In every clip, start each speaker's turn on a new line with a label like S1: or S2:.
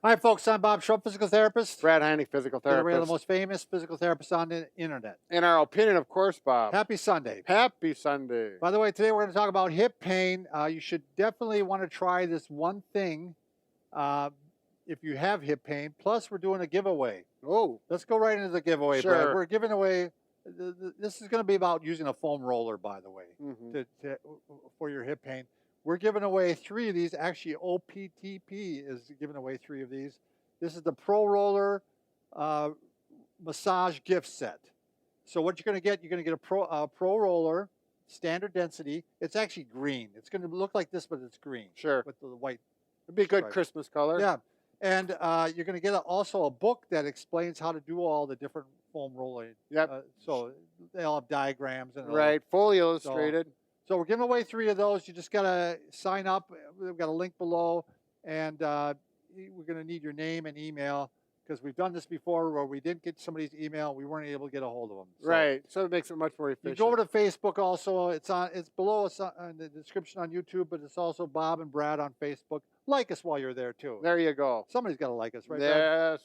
S1: Hi, folks. I'm Bob Schrupp, physical therapist.
S2: Brad Heineck, physical
S1: We're the
S2: therapist.
S1: most famous physical therapists on the internet.
S2: In our opinion, of course, Bob.
S1: Happy Sunday.
S2: Happy Sunday.
S1: By the way, today we're going to talk about hip pain. You should definitely want to try this one thing if you have hip pain. Plus, we're doing a giveaway.
S2: Oh,
S1: Let's go right into the giveaway,
S2: Sure.
S1: Brad. We're giving away, this is going to be about using a foam roller, by the way, for your hip pain. We're giving away 3 of these. Actually, OPTP is giving away 3 of these. This is the Pro Roller Massage gift set. So what you're going to get a Pro Roller, standard density. It's actually green. It's going to look like this, but it's green.
S2: Sure.
S1: With the white.
S2: It'd be a good
S1: stripe.
S2: Christmas color.
S1: Yeah. And you're going to get also a book that explains how to do all the different foam rolling.
S2: Yep.
S1: So they all have diagrams. And
S2: Right. Fully illustrated.
S1: So we're giving away 3 of those. You just got to sign up. We've got a link below. And we're going to need your name and email because we've done this before where we didn't get somebody's email. We weren't able to get a hold of them. So
S2: Right. So it makes it much more
S1: you
S2: efficient.
S1: go over to Facebook also. It's below us in the description on YouTube, but it's also Bob and Brad on Facebook. Like us while you're there too.
S2: There you go.
S1: Somebody's got to like us, right?
S2: Yes.
S1: Brad?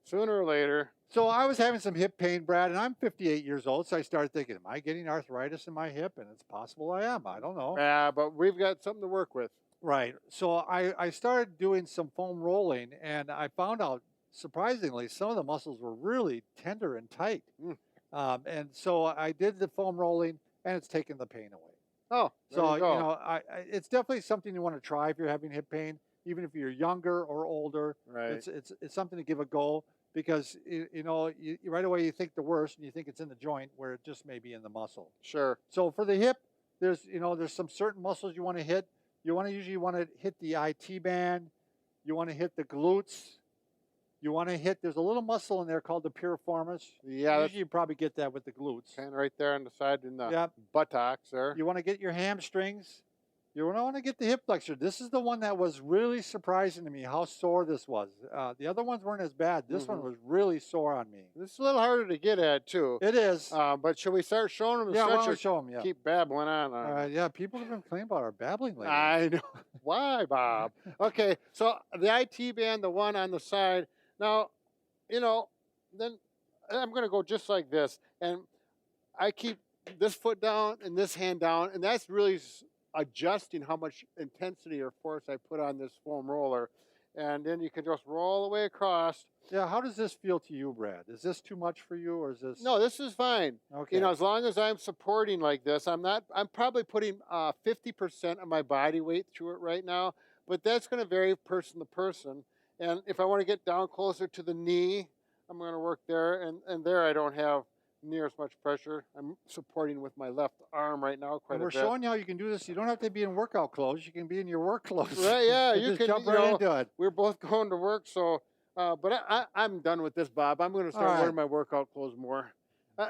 S2: Sooner or later.
S1: So I was having some hip pain, Brad, and I'm 58 years old. So I started thinking, am I getting arthritis in my hip? And it's possible I am. I don't know.
S2: Yeah, but we've got something to work with.
S1: Right. So I started doing some foam rolling, and I found out, surprisingly, some of the muscles were really tender and tight. And so I did the foam rolling, and it's taken the pain away.
S2: Oh, there
S1: So,
S2: you go.
S1: it's definitely something you want to try if you're having hip pain, even if you're younger or older.
S2: Right.
S1: It's something to give a go because, right away you think the worst, and you think it's in the joint where it just may be in the muscle.
S2: Sure.
S1: So for the hip, there's some certain muscles you want to hit. You usually want to hit the IT band. You want to hit the glutes. You want to hit, there's a little muscle in there called the piriformis.
S2: Yeah.
S1: Usually you probably get that with the glutes.
S2: Kind of right there on the side in the
S1: Yep.
S2: buttocks there.
S1: You want to get your hamstrings. You want to get the hip flexor. This is the one that was really surprising to me, how sore this was. The other ones weren't as bad. This one was really sore on me.
S2: This is a little harder to get at, too.
S1: It is.
S2: But should we start showing them the
S1: Yeah, why don't we
S2: stretcher?
S1: show them? Yeah.
S2: Keep babbling on.
S1: Yeah, people have been complaining about our babbling lately.
S2: I know. Why, Bob? Okay, so the IT band, the one on the side. Now, then I'm going to go just like this. And I keep this foot down and this hand down. And that's really adjusting how much intensity or force I put on this foam roller. And then you can just roll the way across.
S1: Yeah, how does this feel to you, Brad? Is this too much for you, or is this?
S2: No, this is fine.
S1: Okay.
S2: As long as I'm supporting like this, I'm probably putting 50% of my body weight through it right now, but that's going to vary person to person. And if I want to get down closer to the knee, I'm going to work there. And there I don't have near as much pressure. I'm supporting with my left arm right now quite
S1: And
S2: a
S1: we're
S2: bit.
S1: showing you how you can do this. You don't have to be in workout clothes. You can be in your work clothes.
S2: Right, yeah.
S1: And
S2: You
S1: just
S2: can
S1: jump right into it.
S2: We're both going to work, so but I'm done with this, Bob. I'm going to start
S1: right.
S2: wearing my workout clothes more.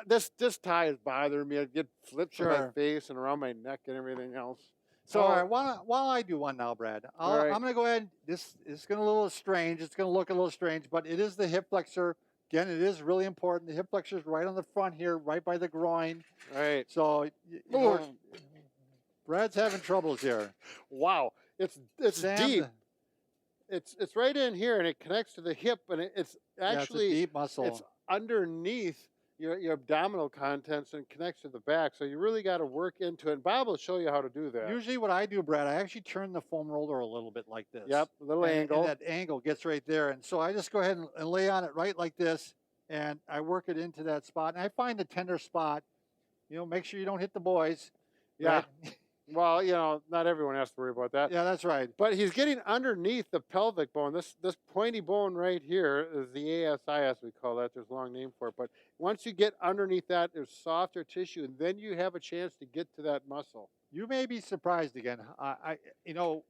S2: This tie is bothering me. I get flips on my
S1: Sure.
S2: face and around my neck and everything else.
S1: So
S2: So
S1: all right, while I do one now, Brad,
S2: All right.
S1: I'm going to go ahead. This is going to look a little strange. It's going to look a little strange, but it is the hip flexor. Again, it is really important. The hip flexor is right on the front here, right by the groin.
S2: right.
S1: So Brad's having troubles here.
S2: Wow, it's
S1: Sam,
S2: deep. It's right in here and it connects to the hip and it's actually
S1: it's a deep muscle.
S2: it's underneath your abdominal contents and connects to the back. So you really got to work into it. And Bob will show you how to do that.
S1: Usually what I do, Brad, I actually turn the foam roller a little bit like this.
S2: Yep, a little angle.
S1: And that angle gets right there. And so I just go ahead and lay on it right like this, and I work it into that spot. And I find the tender spot, make sure you don't hit the boys.
S2: Yeah.
S1: Right?
S2: Well, not everyone has to worry about that.
S1: Yeah, that's right.
S2: But he's getting underneath the pelvic bone. This pointy bone right here is the ASIS, we call that. There's a long name for it. But once you get underneath that, there's softer tissue, and then you have a chance to get to that muscle.
S1: You may be surprised again.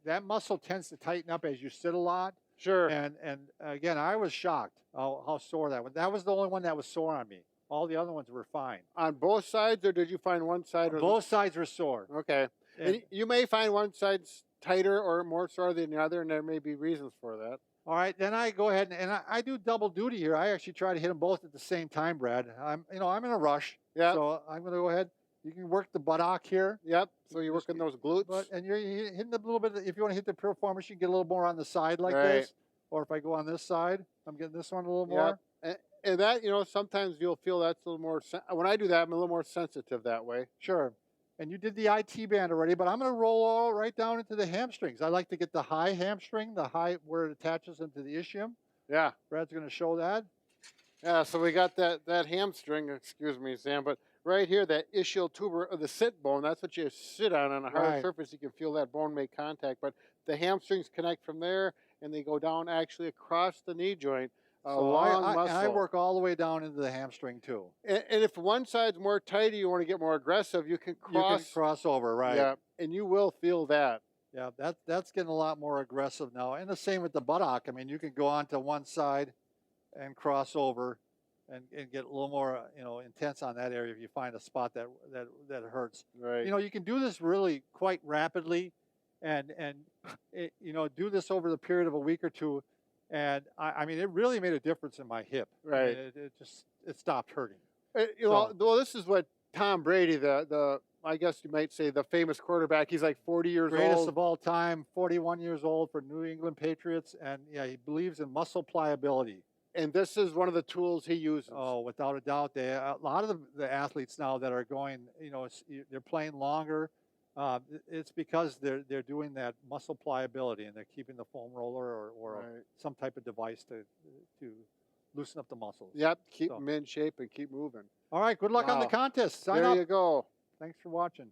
S1: That muscle tends to tighten up as you sit a lot.
S2: Sure.
S1: And again, I was shocked how sore that was. That was the only one that was sore on me. All the other ones were fine.
S2: On both sides, or did you find one side?
S1: Both sides were sore.
S2: Okay. And you may find one side's tighter or more sore than the other, and there may be reasons for that.
S1: All right, then I go ahead and I do double duty here. I actually try to hit them both at the same time, Brad. I'm in a rush.
S2: Yeah.
S1: So I'm going to go ahead. You can work the buttock here.
S2: Yep. So you're working those glutes.
S1: And you're hitting a little bit. If you want to hit the piriformis, you can get a little more on the side like
S2: Right.
S1: this. or if I go on this side, I'm getting this one a little
S2: Yep.
S1: more.
S2: And that, sometimes you'll feel that's a little more, when I do that, I'm a little more sensitive that way.
S1: Sure. And you did the IT band already, but I'm going to roll all right down into the hamstrings. I like to get the high hamstring, the high where it attaches into the ischium.
S2: Yeah.
S1: Brad's going to show that.
S2: Yeah, so we got that hamstring, excuse me, Sam, but right here, that ischial tuber of the sit bone, that's what you sit on a hard
S1: Right.
S2: surface. You can feel that bone make contact, but the hamstrings connect from there, and they go down actually across the knee joint, a
S1: So
S2: long
S1: and
S2: muscle.
S1: I work all the way down into the hamstring too.
S2: And if one side's more tighty, you want to get more aggressive, you can cross.
S1: You can cross over, right?
S2: Yeah, and you will feel that.
S1: Yeah, that's getting a lot more aggressive now. And the same with the buttock. I mean, you can go onto one side and cross over and get a little more, intense on that area if you find a spot that hurts.
S2: Right.
S1: You can do this really quite rapidly and do this over the period of a week or two. And I mean, it really made a difference in my hip.
S2: Right.
S1: I mean, it stopped hurting.
S2: Well, this is what Tom Brady, the I guess you might say the famous quarterback, he's like 40 years
S1: Greatest
S2: old.
S1: of all time, 41 years old for New England Patriots. And yeah, he believes in muscle pliability.
S2: And this is one of the tools he uses.
S1: Oh, without a doubt. A lot of the athletes now that are going, they're playing longer. It's because they're doing that muscle pliability and they're keeping the foam roller or
S2: Right.
S1: some type of device to loosen up the muscles.
S2: Yep, keep them in shape and keep moving.
S1: All right, good luck on the
S2: Wow.
S1: contest. Sign
S2: There
S1: up.
S2: you go.
S1: Thanks for watching.